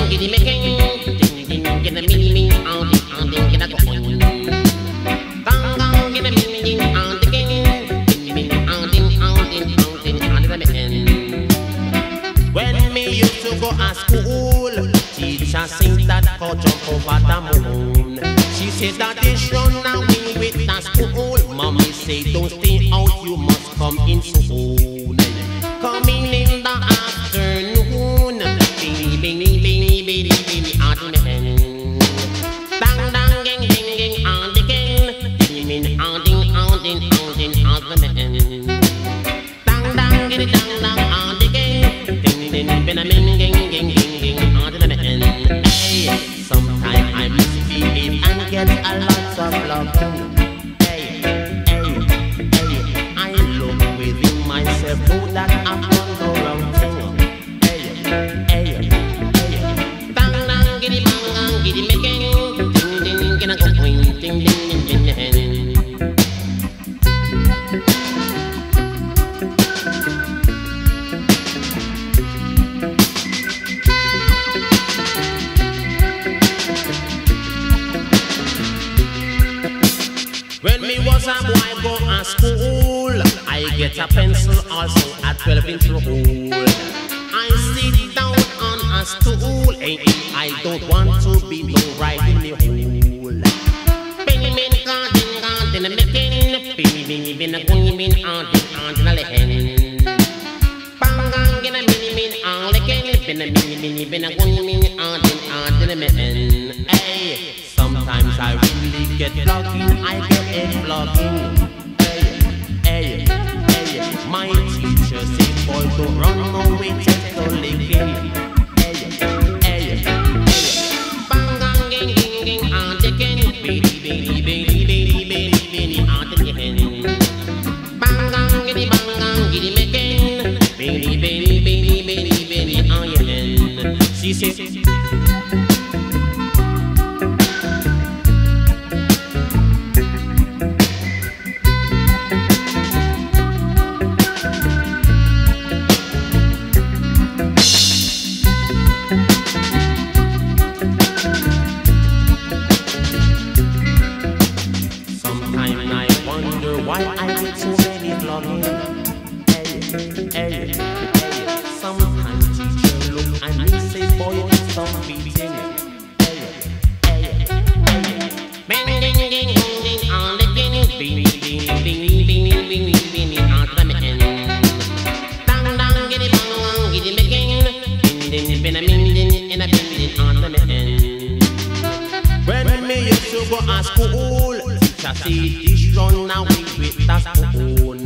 giddy making, ding ding, get a mini me on the get a go. Gang get a mini on the king, ding ding on the man. When me used to go to school, teacher sing that go jump over the moon. She said that they run away with the school. Mommy say don't stay out, you must come in soon. Coming in the afternoon, bing on the man. Bang dang gang gang gang on the gang, ding on the man. Dang dang get it dang dang on the gang, ding been a man gang on the man. Hey, sometimes I misbehave and get a lot of love. Hey, I look within myself, know that I'm on the wrong thing. Hey, bang bang giddy making, ding get a go point, ding. When me was a boy go to school, I get a pencil also at 12-inch hole. I sit down on a stool, and I don't want to be no right in the hole. Penny men can't making, penny been a going in on the lehen. Bang get a mini on the king, been a mini been a going in on the man. Hey. Sometimes I really get lucky, I get it blocking. Hey, my teacher say, boy, don't run away, just don't licking. Hey, bang, gang, gang, on the can, baby, on the can. Bang, giddy, making, baby, on your hand. She says, why I get so many vlogging. Hey. Sometimes teacher look and me say, boy, it's some beating. Hey. Bing, on the king, bing, on the man. Dang, get it making, bing, in a bing, on the man. When me used to go to school, teacher say, this run away with the spoon.